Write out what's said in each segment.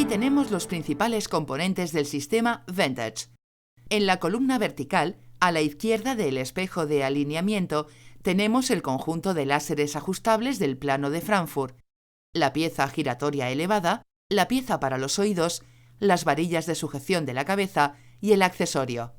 tenemos los principales componentes del sistema Vantage. En la columna vertical, a la izquierda del espejo de alineamiento, tenemos el conjunto de láseres ajustables del plano de Frankfurt, la pieza giratoria elevada, la pieza para los oídos, las varillas de sujeción de la cabeza y el accesorio.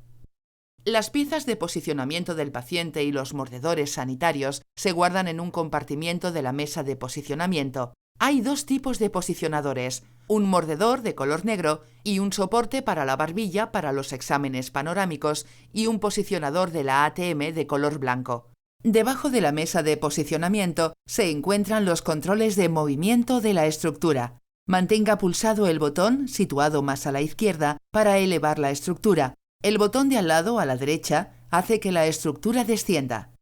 Las piezas de posicionamiento del paciente y los mordedores sanitarios se guardan en un compartimiento de la mesa de posicionamiento. Hay dos tipos de posicionadores, un mordedor de color negro y un soporte para la barbilla para los exámenes panorámicos y un posicionador de la ATM de color blanco. Debajo de la mesa de posicionamiento se encuentran los controles de movimiento de la estructura. Mantenga pulsado el botón, situado más a la izquierda, para elevar la estructura. El botón de al lado, a la derecha, hace que la estructura descienda.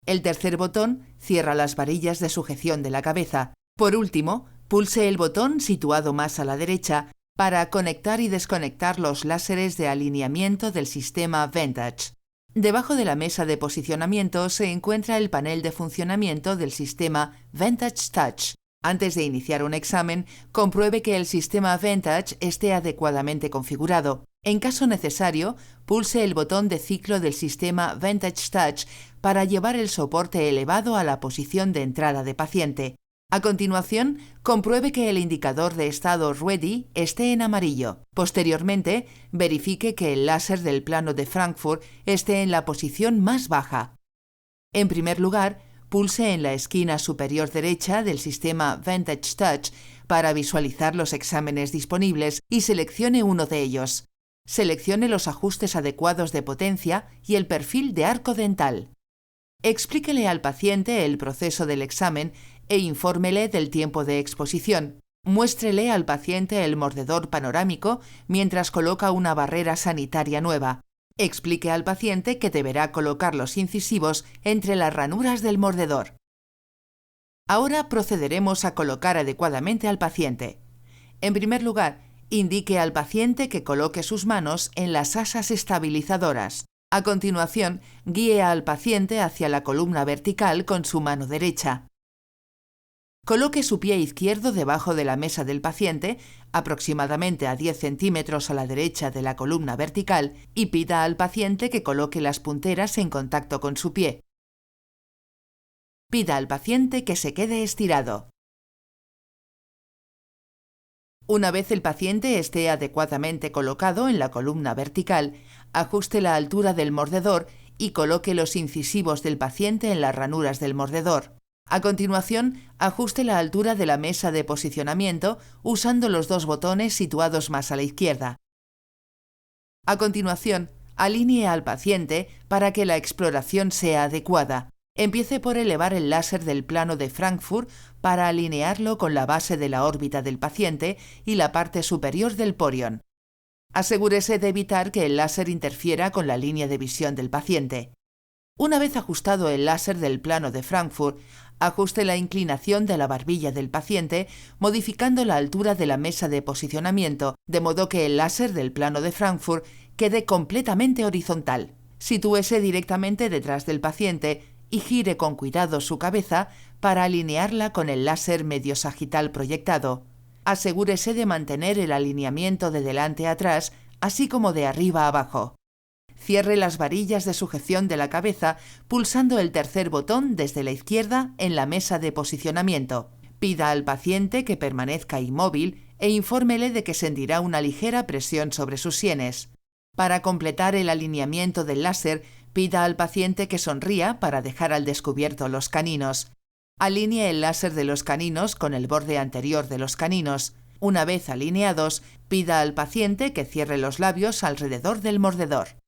El tercer botón cierra las varillas de sujeción de la cabeza. Por último, pulse el botón situado más a la derecha para conectar y desconectar los láseres de alineamiento del sistema Vantage. Debajo de la mesa de posicionamiento se encuentra el panel de funcionamiento del sistema Vantage Touch. Antes de iniciar un examen, compruebe que el sistema Vantage esté adecuadamente configurado. En caso necesario, pulse el botón de ciclo del sistema Vantage Touch para llevar el soporte elevado a la posición de entrada de paciente. A continuación, compruebe que el indicador de estado Ready esté en amarillo. Posteriormente, verifique que el láser del plano de Frankfurt esté en la posición más baja. En primer lugar, pulse en la esquina superior derecha del sistema Vantage Touch para visualizar los exámenes disponibles y seleccione uno de ellos. Seleccione los ajustes adecuados de potencia y el perfil de arco dental. Explíquele al paciente el proceso del examen e infórmele del tiempo de exposición. Muéstrele al paciente el mordedor panorámico mientras coloca una barrera sanitaria nueva. Explique al paciente que deberá colocar los incisivos entre las ranuras del mordedor. Ahora procederemos a colocar adecuadamente al paciente. En primer lugar, indique al paciente que coloque sus manos en las asas estabilizadoras. A continuación, guíe al paciente hacia la columna vertical con su mano derecha. Coloque su pie izquierdo debajo de la mesa del paciente, aproximadamente a 10 centímetros a la derecha de la columna vertical, y pida al paciente que coloque las punteras en contacto con su pie. Pida al paciente que se quede estirado. Una vez el paciente esté adecuadamente colocado en la columna vertical, ajuste la altura del mordedor y coloque los incisivos del paciente en las ranuras del mordedor. A continuación, ajuste la altura de la mesa de posicionamiento usando los dos botones situados más a la izquierda. A continuación, alinee al paciente para que la exploración sea adecuada. Empiece por elevar el láser del plano de Frankfurt para alinearlo con la base de la órbita del paciente y la parte superior del porion. Asegúrese de evitar que el láser interfiera con la línea de visión del paciente. Una vez ajustado el láser del plano de Frankfurt, ajuste la inclinación de la barbilla del paciente, modificando la altura de la mesa de posicionamiento, de modo que el láser del plano de Frankfurt quede completamente horizontal. Sitúese directamente detrás del paciente y gire con cuidado su cabeza para alinearla con el láser medio sagital proyectado. Asegúrese de mantener el alineamiento de delante a atrás, así como de arriba a abajo. Cierre las varillas de sujeción de la cabeza pulsando el tercer botón desde la izquierda en la mesa de posicionamiento. Pida al paciente que permanezca inmóvil e infórmele de que sentirá una ligera presión sobre sus sienes. Para completar el alineamiento del láser, pida al paciente que sonría para dejar al descubierto los caninos. Alinee el láser de los caninos con el borde anterior de los caninos. Una vez alineados, pida al paciente que cierre los labios alrededor del mordedor.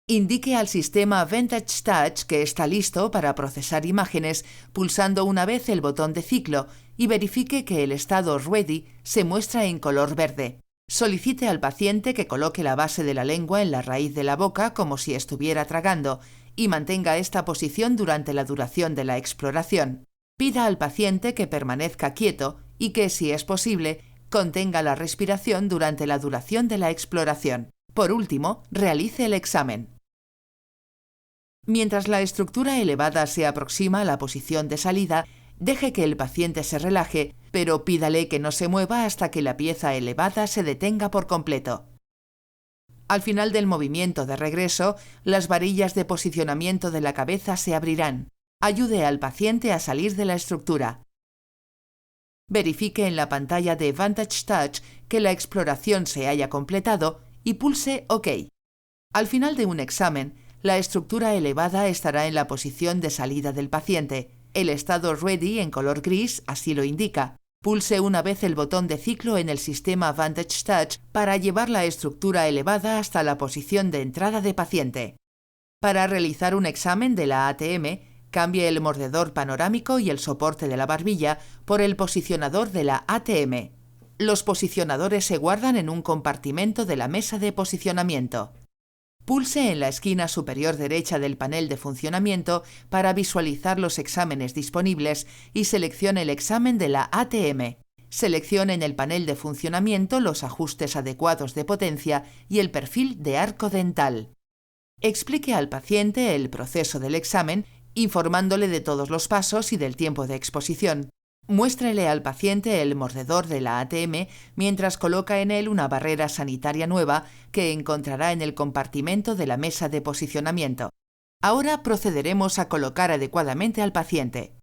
Indique al sistema Vantage Touch que está listo para procesar imágenes pulsando una vez el botón de ciclo y verifique que el estado Ready se muestra en color verde. Solicite al paciente que coloque la base de la lengua en la raíz de la boca como si estuviera tragando y mantenga esta posición durante la duración de la exploración. Pida al paciente que permanezca quieto y que, si es posible, contenga la respiración durante la duración de la exploración. Por último, realice el examen. Mientras la estructura elevada se aproxima a la posición de salida, Deje que el paciente se relaje, pero pídale que no se mueva hasta que la pieza elevada se detenga por completo. Al final del movimiento de regreso, las varillas de posicionamiento de la cabeza se abrirán. Ayude al paciente a salir de la estructura. Verifique en la pantalla de Vantage Touch que la exploración se haya completado y pulse OK. Al final de un examen, la estructura elevada estará en la posición de salida del paciente. El estado Ready en color gris así lo indica. Pulse una vez el botón de ciclo en el sistema Vantage Touch para llevar la estructura elevada hasta la posición de entrada de paciente. Para realizar un examen de la ATM, cambie el mordedor panorámico y el soporte de la barbilla por el posicionador de la ATM. Los posicionadores se guardan en un compartimento de la mesa de posicionamiento. Pulse en la esquina superior derecha del panel de funcionamiento para visualizar los exámenes disponibles y seleccione el examen de la ATM. Seleccione en el panel de funcionamiento los ajustes adecuados de potencia y el perfil de arco dental. Explique al paciente el proceso del examen, informándole de todos los pasos y del tiempo de exposición. Muéstrele al paciente el mordedor de la ATM mientras coloca en él una barrera sanitaria nueva que encontrará en el compartimento de la mesa de posicionamiento. Ahora procederemos a colocar adecuadamente al paciente.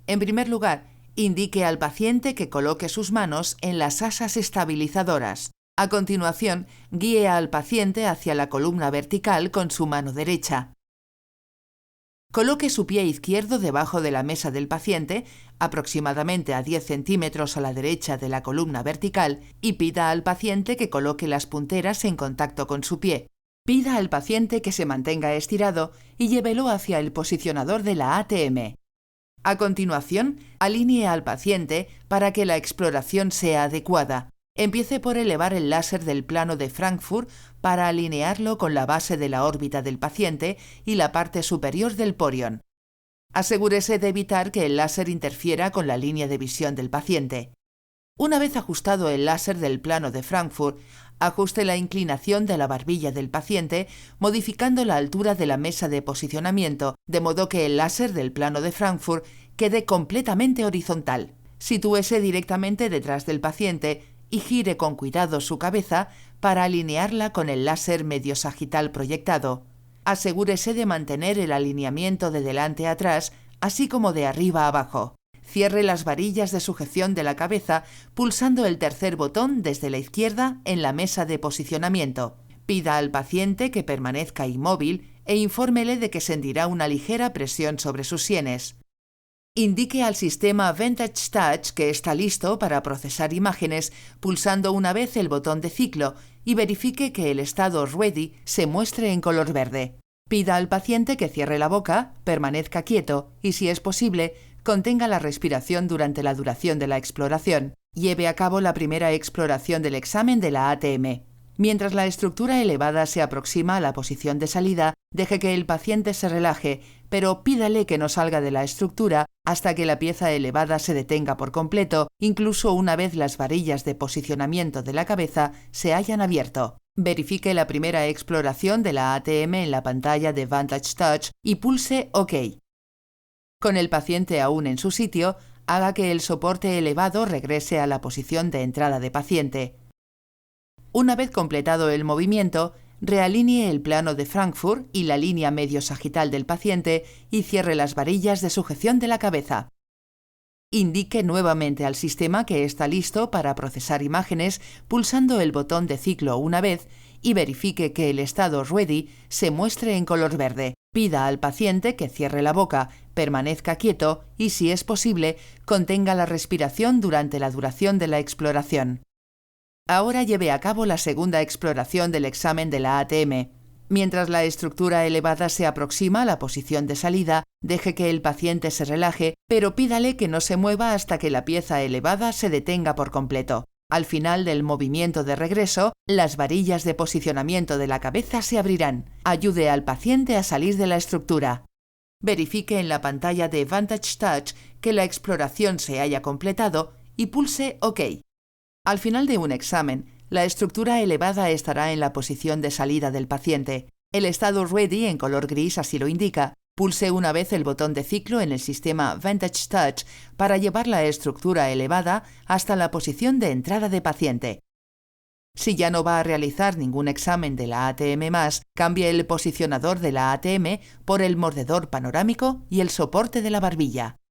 En primer lugar, indique al paciente que coloque sus manos en las asas estabilizadoras. A continuación, guíe al paciente hacia la columna vertical con su mano derecha. Coloque su pie izquierdo debajo de la mesa del paciente, aproximadamente a 10 centímetros a la derecha de la columna vertical, y pida al paciente que coloque las punteras en contacto con su pie. Pida al paciente que se mantenga estirado y llévelo hacia el posicionador de la ATM. A continuación, alinee al paciente para que la exploración sea adecuada. Empiece por elevar el láser del plano de Frankfurt para alinearlo con la base de la órbita del paciente y la parte superior del porion. Asegúrese de evitar que el láser interfiera con la línea de visión del paciente. Una vez ajustado el láser del plano de Frankfurt, ajuste la inclinación de la barbilla del paciente, modificando la altura de la mesa de posicionamiento, de modo que el láser del plano de Frankfurt quede completamente horizontal. Sitúese directamente detrás del paciente y gire con cuidado su cabeza para alinearla con el láser medio sagital proyectado. Asegúrese de mantener el alineamiento de delante a atrás, así como de arriba a abajo. Cierre las varillas de sujeción de la cabeza pulsando el tercer botón desde la izquierda en la mesa de posicionamiento. Pida al paciente que permanezca inmóvil e infórmele de que sentirá una ligera presión sobre sus sienes. Indique al sistema Vantage Touch que está listo para procesar imágenes pulsando una vez el botón de ciclo y verifique que el estado Ready se muestre en color verde. Pida al paciente que cierre la boca, permanezca quieto y, si es posible, contenga la respiración durante la duración de la exploración. Lleve a cabo la primera exploración del examen de la ATM. Mientras la estructura elevada se aproxima a la posición de salida, deje que el paciente se relaje, pero pídale que no salga de la estructura hasta que la pieza elevada se detenga por completo, incluso una vez las varillas de posicionamiento de la cabeza se hayan abierto. Verifique la primera exploración de la ATM en la pantalla de Vantage Touch y pulse OK. Con el paciente aún en su sitio, haga que el soporte elevado regrese a la posición de entrada de paciente. Una vez completado el movimiento, realinee el plano de Frankfurt y la línea medio sagital del paciente y cierre las varillas de sujeción de la cabeza. Indique nuevamente al sistema que está listo para procesar imágenes pulsando el botón de ciclo una vez y verifique que el estado Ready se muestre en color verde. Pida al paciente que cierre la boca, permanezca quieto y, si es posible, contenga la respiración durante la duración de la exploración. Ahora lleve a cabo la segunda exploración del examen de la ATM. Mientras la estructura elevada se aproxima a la posición de salida, deje que el paciente se relaje, pero pídale que no se mueva hasta que la pieza elevada se detenga por completo. Al final del movimiento de regreso, las varillas de posicionamiento de la cabeza se abrirán. Ayude al paciente a salir de la estructura. Verifique en la pantalla de Vantage Touch que la exploración se haya completado y pulse OK. Al final de un examen, la estructura elevada estará en la posición de salida del paciente. El estado Ready en color gris así lo indica. Pulse una vez el botón de ciclo en el sistema Vantage Touch para llevar la estructura elevada hasta la posición de entrada de paciente. Si ya no va a realizar ningún examen de la ATM más, cambie el posicionador de la ATM por el mordedor panorámico y el soporte de la barbilla.